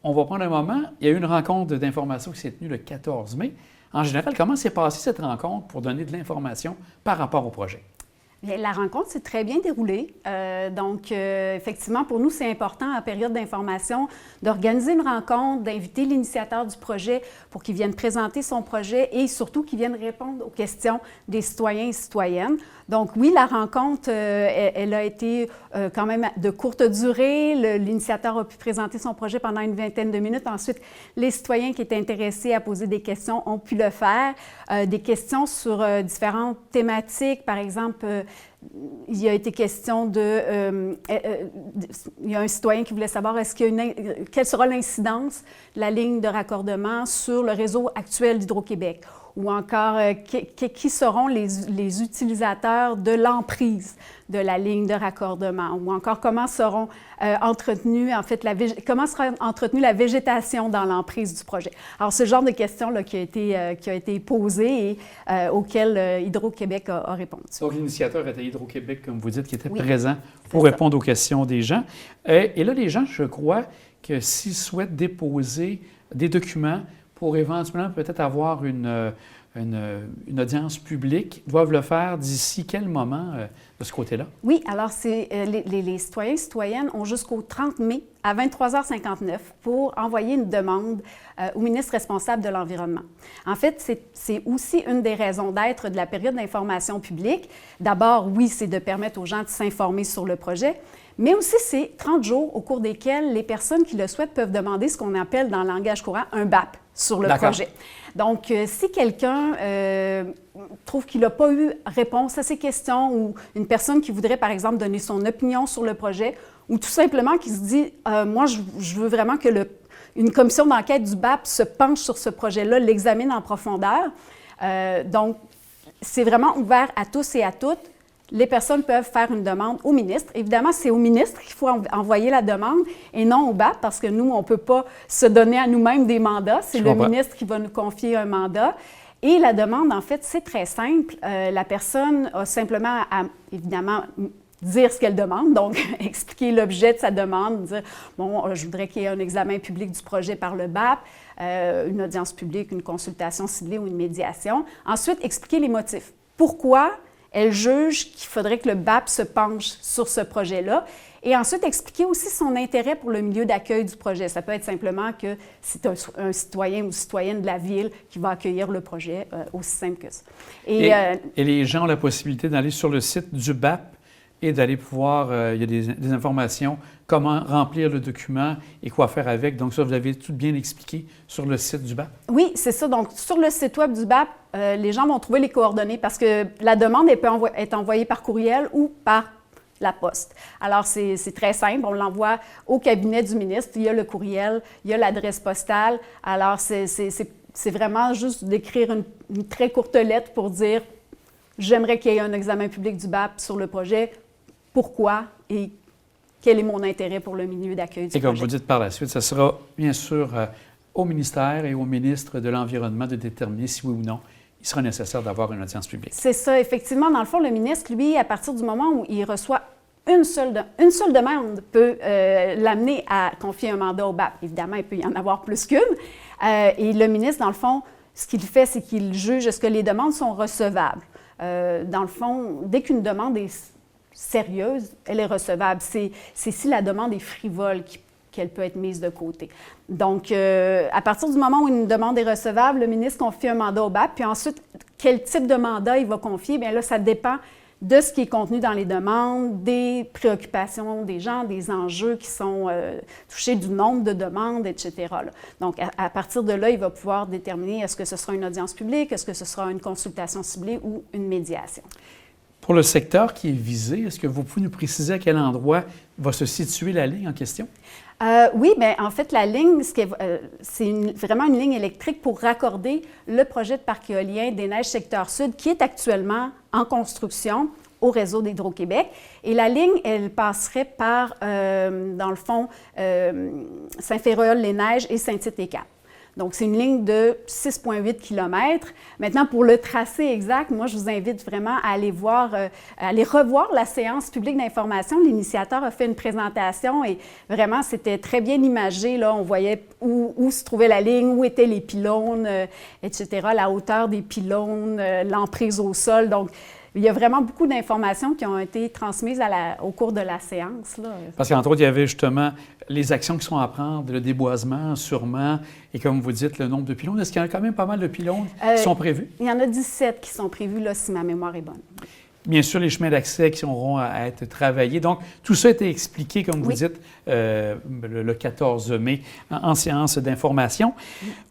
on va prendre un moment. Il y a eu une rencontre d'information qui s'est tenue le 14 mai. En général, comment s'est passée cette rencontre pour donner de l'information par rapport au projet? Bien, la rencontre s'est très bien déroulée. Effectivement, pour nous, c'est important, en période d'information, d'organiser une rencontre, d'inviter l'initiateur du projet pour qu'il vienne présenter son projet et surtout qu'il vienne répondre aux questions des citoyens et citoyennes. Donc oui, la rencontre, elle a été quand même de courte durée. L'initiateur a pu présenter son projet pendant une vingtaine de minutes. Ensuite, les citoyens qui étaient intéressés à poser des questions ont pu le faire. Des questions sur différentes thématiques, par exemple, il y a été question il y a un citoyen qui voulait savoir quelle sera l'incidence de la ligne de raccordement sur le réseau actuel d'Hydro-Québec, ou encore qui seront les utilisateurs de l'emprise de la ligne de raccordement, ou encore comment seront entretenus, en fait, comment sera entretenue la végétation dans l'emprise du projet. Alors, ce genre de questions-là qui a été posées et auxquelles Hydro-Québec a répondu. Donc, l'initiateur était Hydro-Québec, comme vous dites, qui était oui, présent pour répondre aux questions des gens. Et là, les gens, je crois que s'ils souhaitent déposer des documents pour éventuellement peut-être avoir une audience publique, doivent le faire d'ici quel moment de ce côté-là? Oui, alors les citoyens et citoyennes ont jusqu'au 30 mai à 23h59 pour envoyer une demande au ministre responsable de l'Environnement. En fait, c'est aussi une des raisons d'être de la période d'information publique. D'abord, oui, c'est de permettre aux gens de s'informer sur le projet, mais aussi c'est 30 jours au cours desquels les personnes qui le souhaitent peuvent demander ce qu'on appelle dans le langage courant un BAP sur le projet. Donc, si quelqu'un trouve qu'il n'a pas eu réponse à ces questions, ou une personne qui voudrait, par exemple, donner son opinion sur le projet, ou tout simplement qui se dit moi, je veux vraiment que une commission d'enquête du BAP se penche sur ce projet-là, l'examine en profondeur. Donc, c'est vraiment ouvert à tous et à toutes. Les personnes peuvent faire une demande au ministre. Évidemment, c'est au ministre qu'il faut envoyer la demande et non au BAP, parce que nous, on ne peut pas se donner à nous-mêmes des mandats. C'est le ministre qui va nous confier un mandat. Et la demande, en fait, c'est très simple. La personne a simplement à, évidemment, dire ce qu'elle demande, donc expliquer l'objet de sa demande, dire « bon, je voudrais qu'il y ait un examen public du projet par le BAP, une audience publique, une consultation ciblée ou une médiation ». Ensuite, expliquer les motifs. Pourquoi elle juge qu'il faudrait que le BAP se penche sur ce projet-là. Et ensuite, expliquer aussi son intérêt pour le milieu d'accueil du projet. Ça peut être simplement que c'est un citoyen ou citoyenne de la ville qui va accueillir le projet, aussi simple que ça. Et les gens ont la possibilité d'aller sur le site du BAP et d'aller pouvoir, il y a des informations, comment remplir le document et quoi faire avec. Donc ça, vous l'avez tout bien expliqué sur le site du BAP? Oui, c'est ça. Donc, sur le site web du BAP, les gens vont trouver les coordonnées parce que la demande peut être envoyée par courriel ou par la poste. Alors, c'est très simple. On l'envoie au cabinet du ministre. Il y a le courriel, il y a l'adresse postale. Alors, c'est vraiment juste d'écrire une très courte lettre pour dire « J'aimerais qu'il y ait un examen public du BAP sur le projet. Pourquoi et quel est mon intérêt pour le milieu d'accueil du projet? » Et comme vous dites par la suite, ça sera bien sûr au ministère et au ministre de l'Environnement de déterminer si oui ou non il sera nécessaire d'avoir une audience publique. C'est ça, effectivement. Dans le fond, le ministre, lui, à partir du moment où il reçoit une seule demande, peut l'amener à confier un mandat au BAP. Évidemment, il peut y en avoir plus qu'une. Et le ministre, dans le fond, ce qu'il fait, c'est qu'il juge est-ce que les demandes sont recevables. Dans le fond, dès qu'une demande est sérieuse, elle est recevable. C'est si la demande est frivole qu'elle peut être mise de côté. Donc, à partir du moment où une demande est recevable, le ministre confie un mandat au BAP, puis ensuite, quel type de mandat il va confier? Bien là, ça dépend de ce qui est contenu dans les demandes, des préoccupations des gens, des enjeux qui sont touchés, du nombre de demandes, etc. là. Donc, à partir de là, il va pouvoir déterminer est-ce que ce sera une audience publique, est-ce que ce sera une consultation ciblée ou une médiation. Pour le secteur qui est visé, est-ce que vous pouvez nous préciser à quel endroit va se situer la ligne en question? Oui, bien, en fait, la ligne, c'est vraiment une ligne électrique pour raccorder le projet de parc éolien des Neiges secteur sud qui est actuellement en construction au réseau d'Hydro-Québec. Et la ligne, elle passerait par, dans le fond, Saint-Féréol-les-Neiges et Saint-Tite-les-Capes. Donc, c'est une ligne de 6,8 km. Maintenant, pour le tracé exact, moi, je vous invite vraiment à aller revoir la séance publique d'information. L'initiateur a fait une présentation et vraiment, c'était très bien imagé. Là, on voyait où se trouvait la ligne, où étaient les pylônes, etc., la hauteur des pylônes, l'emprise au sol. Donc, il y a vraiment beaucoup d'informations qui ont été transmises au cours de la séance, là. Parce qu'entre autres, il y avait justement les actions qui sont à prendre, le déboisement sûrement, et comme vous dites, le nombre de pylônes. Est-ce qu'il y a quand même pas mal de pylônes qui sont prévus? Il y en a 17 qui sont prévus, là, si ma mémoire est bonne. Bien sûr, les chemins d'accès qui auront à être travaillés. Donc, tout ça a été expliqué, comme vous dites, le 14 mai en séance d'information.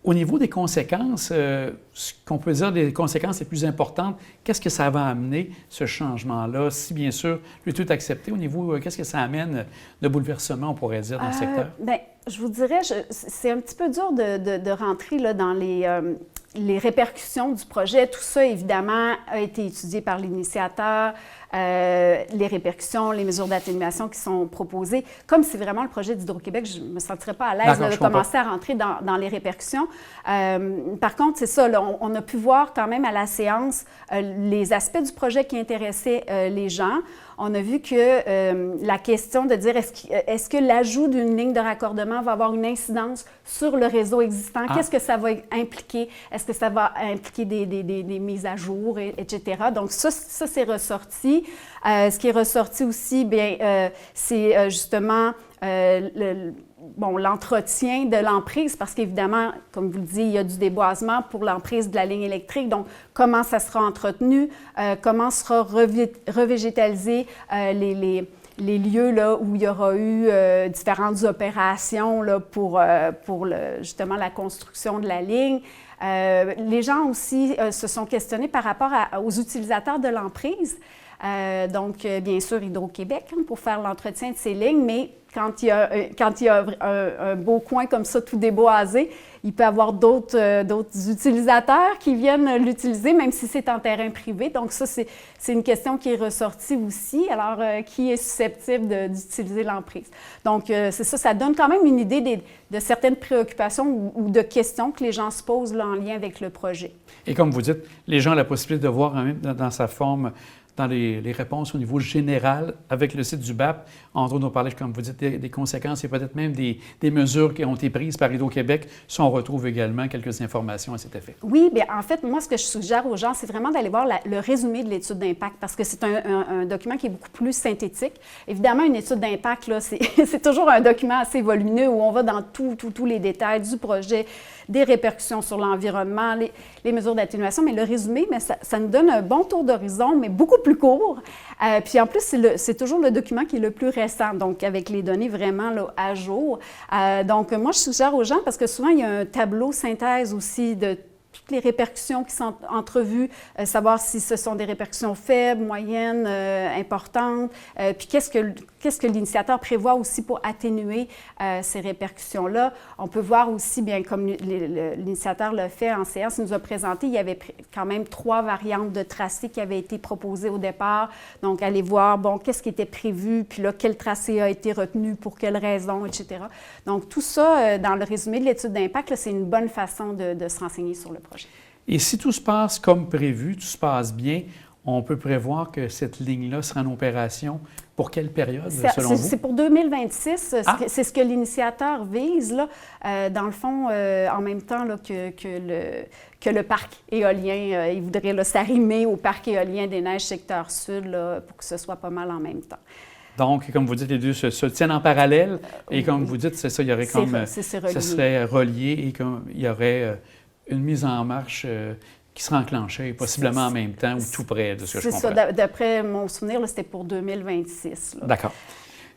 Au niveau des conséquences, ce qu'on peut dire des conséquences les plus importantes, qu'est-ce que ça va amener, ce changement-là? Si, bien sûr, le tout est accepté, au niveau, qu'est-ce que ça amène de bouleversement, on pourrait dire, dans le secteur? Bien, je vous dirais, c'est un petit peu dur de rentrer là, dans les répercussions du projet. Tout ça, évidemment, a été étudié par l'initiateur, les répercussions, les mesures d'atténuation qui sont proposées. Comme c'est vraiment le projet d'Hydro-Québec, je ne me sentirais pas à l'aise de commencer à rentrer dans les répercussions. Par contre, c'est ça, là, on a pu voir quand même à la séance les aspects du projet qui intéressaient les gens. On a vu que la question de dire est-ce que l'ajout d'une ligne de raccordement va avoir une incidence sur le réseau existant? Qu'est-ce que ça va impliquer? Est-ce que ça va impliquer des mises à jour, etc.? Donc, ça c'est ressorti. Ce qui est ressorti aussi, bien, c'est justement l'entretien de l'emprise, parce qu'évidemment, comme vous le dites, il y a du déboisement pour l'emprise de la ligne électrique. Donc, comment ça sera entretenu, comment sera revégétalisé les lieux là, où il y aura eu différentes opérations là, pour justement la construction de la ligne. Les gens aussi se sont questionnés par rapport aux utilisateurs de l'emprise. Donc, bien sûr, Hydro-Québec pour faire l'entretien de ces lignes, mais quand il y a un beau coin comme ça, tout déboisé, il peut y avoir d'autres utilisateurs qui viennent l'utiliser, même si c'est en terrain privé. Donc ça, c'est une question qui est ressortie aussi. Alors, qui est susceptible d'utiliser l'emprise? Donc, c'est ça, ça donne quand même une idée de certaines préoccupations ou de questions que les gens se posent là, en lien avec le projet. Et comme vous dites, les gens ont la possibilité de voir même dans sa forme, dans les réponses au niveau général avec le site du BAP. Entre autres, on parlait, comme vous dites, des conséquences et peut-être même des mesures qui ont été prises par Hydro-Québec. Si on retrouve également quelques informations à cet effet. Oui, bien, en fait, moi, ce que je suggère aux gens, c'est vraiment d'aller voir le résumé de l'étude d'impact parce que c'est un document qui est beaucoup plus synthétique. Évidemment, une étude d'impact, là, c'est toujours un document assez volumineux où on va dans tous les détails du projet, des répercussions sur l'environnement, les mesures d'atténuation, mais le résumé, mais ça nous donne un bon tour d'horizon, mais beaucoup plus court. Puis en plus, c'est toujours le document qui est le plus récent, donc avec les données vraiment là, à jour. Donc moi, je suggère aux gens, parce que souvent, il y a un tableau synthèse aussi de toutes les répercussions qui sont entrevues, savoir si ce sont des répercussions faibles, moyennes, importantes, puis qu'est-ce que l'initiateur prévoit aussi pour atténuer ces répercussions-là. On peut voir aussi, bien comme l'initiateur l'a fait en séance, il nous a présenté, il y avait quand même 3 variantes de tracé qui avaient été proposées au départ. Donc, aller voir, bon, qu'est-ce qui était prévu, puis là, quel tracé a été retenu, pour quelles raisons, etc. Donc, tout ça, dans le résumé de l'étude d'impact, c'est une bonne façon de se renseigner sur le projet. Et si tout se passe comme prévu, tout se passe bien, on peut prévoir que cette ligne-là sera en opération pour quelle période, selon vous? C'est pour 2026. C'est ce que l'initiateur vise, là, dans le fond, en même temps là, que le parc éolien. Il voudrait s'arrimer au parc éolien des Neiges secteur sud là, pour que ce soit pas mal en même temps. Donc, comme vous dites, les deux se tiennent en parallèle. Et comme vous dites, c'est ça, il y aurait comme... Ça serait relié et comme il y aurait une mise en marche qui sera enclenchée possiblement en même temps ou tout près de ce que je comprends. C'est ça. D'après mon souvenir, c'était pour 2026. D'accord.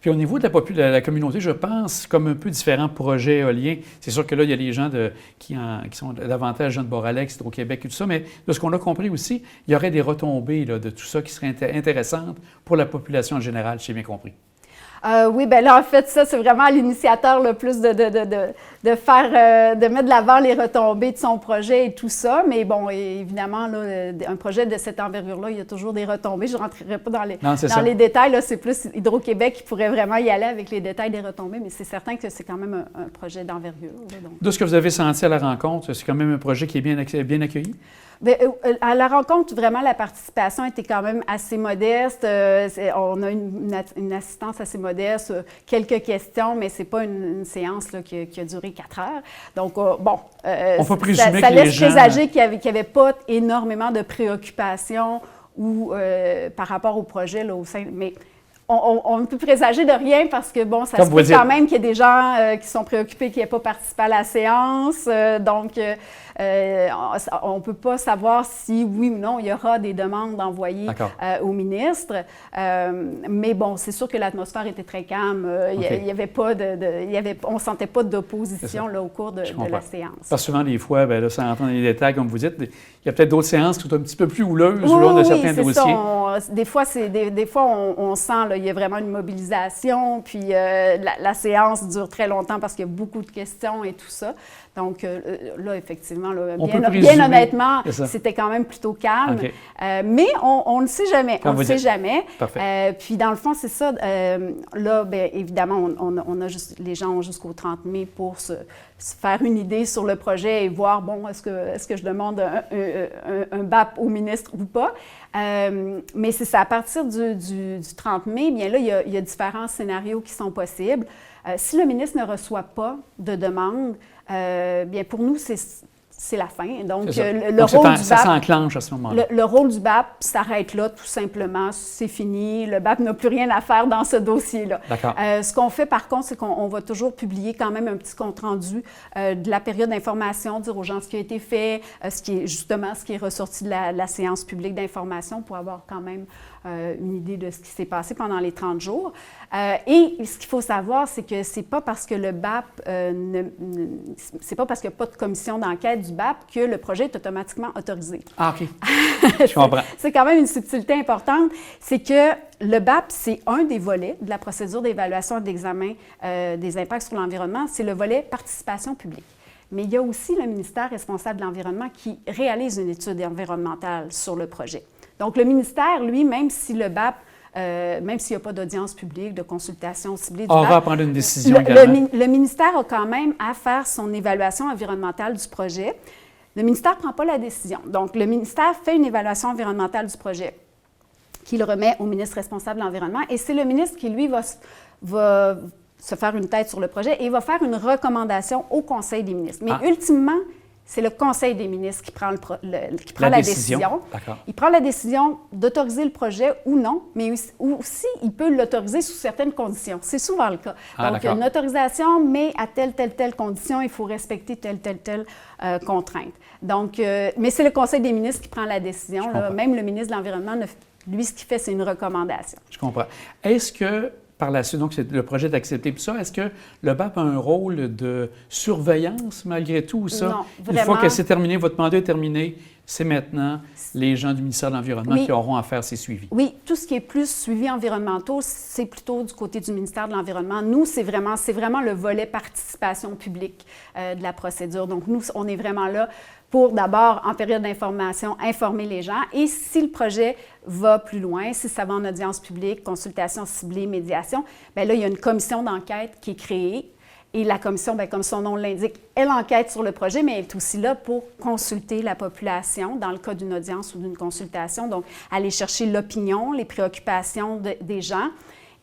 Puis au niveau de la communauté, je pense, comme un peu différents projets éoliens, c'est sûr que là, il y a les gens qui sont davantage jeunes Boralex, au Québec et tout ça, mais de ce qu'on a compris aussi, il y aurait des retombées là, de tout ça qui seraient intéressantes pour la population en général, si j'ai bien compris. Oui, bien là, en fait, ça, c'est vraiment à l'initiateur le plus de faire, de mettre de l'avant les retombées de son projet et tout ça. Mais bon, évidemment, là, un projet de cette envergure-là, il y a toujours des retombées. Je ne rentrerai pas dans les détails. Là, c'est plus Hydro-Québec qui pourrait vraiment y aller avec les détails des retombées, mais c'est certain que c'est quand même un projet d'envergure. De ce que vous avez senti à la rencontre, c'est quand même un projet qui est bien accueilli? Bien, à la rencontre, vraiment, la participation était quand même assez modeste. On a une assistance assez modeste, quelques questions, mais ce n'est pas une séance là, qui a duré 4 heures. Donc, bon, on peut présumer ça que laisse les gens... présager qu'il n'y avait pas énormément de préoccupations ou par rapport au projet là, au sein... Mais on ne peut présager de rien parce que, bon, ça se peut quand même qu'il y ait des gens qui sont préoccupés qui n'aient pas participé à la séance. Donc, on ne peut pas savoir si, oui ou non, il y aura des demandes envoyées au ministre. Mais bon, c'est sûr que l'atmosphère était très calme. Il y avait pas on ne sentait pas d'opposition là, au cours de la séance. Parce que souvent, des fois, bien, là, sans entrer dans les détails, comme vous dites, il y a peut-être d'autres séances qui sont un petit peu plus houleuses au long de certains dossiers. Des fois, on sent qu'il y a vraiment une mobilisation, puis la séance dure très longtemps parce qu'il y a beaucoup de questions et tout ça. Donc là, effectivement, là, bien honnêtement, c'était quand même plutôt calme. Mais on ne sait jamais. On ne sait jamais. Puis dans le fond, c'est ça. Là, bien, évidemment, les gens ont jusqu'au 30 mai pour se faire une idée sur le projet et voir, bon, est-ce que je demande un BAP au ministre ou pas. Mais c'est ça, à partir du 30 mai, bien là, il y a différents scénarios qui sont possibles. Si le ministre ne reçoit pas de demande, bien pour nous, c'est la fin. Donc, le rôle du BAP... Ça s'enclenche à ce moment-là. Le rôle du BAP s'arrête là, tout simplement. C'est fini. Le BAP n'a plus rien à faire dans ce dossier-là. Ce qu'on fait, par contre, c'est qu'on va toujours publier quand même un petit compte-rendu de la période d'information, dire aux gens ce qui a été fait, ce qui est ressorti de la séance publique d'information pour avoir quand même une idée de ce qui s'est passé pendant les 30 jours. Et ce qu'il faut savoir, c'est que c'est pas parce que le BAP, c'est pas parce qu'il n'y a pas de commission d'enquête du BAP que le projet est automatiquement autorisé. Ah, OK. Je comprends. C'est quand même une subtilité importante. C'est que le BAP, c'est un des volets de la procédure d'évaluation et d'examen des impacts sur l'environnement. C'est le volet participation publique. Mais il y a aussi le ministère responsable de l'environnement qui réalise une étude environnementale sur le projet. Donc, le ministère, lui, même si le BAP, même s'il n'y a pas d'audience publique, de consultation ciblée du BAP, on va prendre une décision également. Le ministère a quand même à faire son évaluation environnementale du projet. Le ministère ne prend pas la décision. Donc, le ministère fait une évaluation environnementale du projet qu'il remet au ministre responsable de l'environnement. Et c'est le ministre qui, lui, va se faire une tête sur le projet et va faire une recommandation au Conseil des ministres. Mais ultimement, c'est le Conseil des ministres qui prend, la décision. Il prend la décision d'autoriser le projet ou non, mais aussi il peut l'autoriser sous certaines conditions. C'est souvent le cas. Donc, il y a une autorisation, mais à telle condition, il faut respecter telle contrainte. Donc, mais c'est le Conseil des ministres qui prend la décision. Là. Même le ministre de l'Environnement, lui, ce qu'il fait, c'est une recommandation. Je comprends. Est-ce que par la suite, donc le projet est accepté. Puis ça, est-ce que le BAP a un rôle de surveillance malgré tout ou ça? Non, vraiment. Une fois que c'est terminé, votre mandat est terminé, c'est maintenant les gens du ministère de l'Environnement qui auront à faire ces suivis. Oui, tout ce qui est plus suivis environnementaux, c'est plutôt du côté du ministère de l'Environnement. Nous, c'est vraiment le volet participation publique de la procédure. Donc, nous, on est vraiment là pour d'abord, en période d'information, informer les gens. Et si le projet va plus loin, si ça va en audience publique, consultation ciblée, médiation, bien là, il y a une commission d'enquête qui est créée. Et la commission, bien, comme son nom l'indique, elle enquête sur le projet, mais elle est aussi là pour consulter la population dans le cas d'une audience ou d'une consultation. Donc, aller chercher l'opinion, les préoccupations des gens.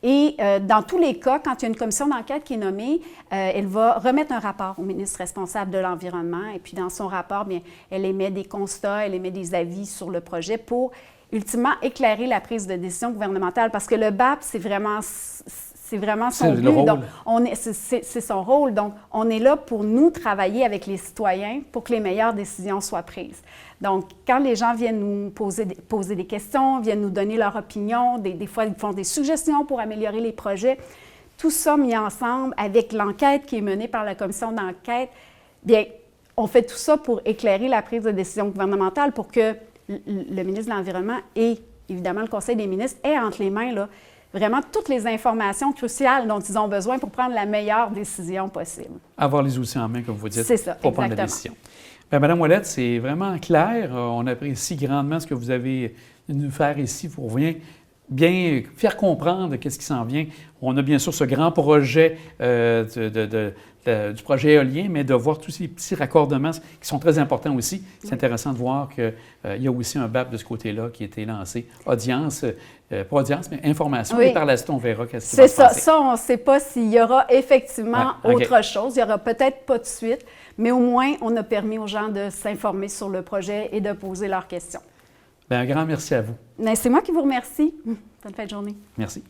Et dans tous les cas, quand il y a une commission d'enquête qui est nommée, elle va remettre un rapport au ministre responsable de l'Environnement. Et puis, dans son rapport, bien, elle émet des constats, elle émet des avis sur le projet pour, ultimement, éclairer la prise de décision gouvernementale. Parce que le BAP, c'est vraiment son but. Donc, c'est son rôle. Donc, on est là pour nous travailler avec les citoyens pour que les meilleures décisions soient prises. Donc, quand les gens viennent nous poser des questions, viennent nous donner leur opinion, des fois, ils font des suggestions pour améliorer les projets, tout ça mis ensemble avec l'enquête qui est menée par la commission d'enquête, bien, on fait tout ça pour éclairer la prise de décision gouvernementale pour que le ministre de l'Environnement et, évidemment, le Conseil des ministres aient entre les mains là, vraiment toutes les informations cruciales dont ils ont besoin pour prendre la meilleure décision possible. Avoir les outils en main, comme vous dites, C'est ça, pour prendre la exactement. décision. Bien, Madame Ouellette, c'est vraiment clair. On apprécie grandement ce que vous avez nous faire ici pour bien faire comprendre qu'est-ce qui s'en vient. On a bien sûr ce grand projet du projet éolien, mais de voir tous ces petits raccordements qui sont très importants aussi. C'est intéressant de voir qu'il y a aussi un BAP de ce côté-là qui a été lancé. Audience, pas audience, mais information. Oui. Et par la suite, on verra qu'est-ce qui va se passer. Ça, on ne sait pas s'il y aura effectivement Ouais, OK. autre chose. Il n'y aura peut-être pas de suite, mais au moins, on a permis aux gens de s'informer sur le projet et de poser leurs questions. Bien, un grand merci à vous. Mais c'est moi qui vous remercie. Bonne fin de journée. Merci.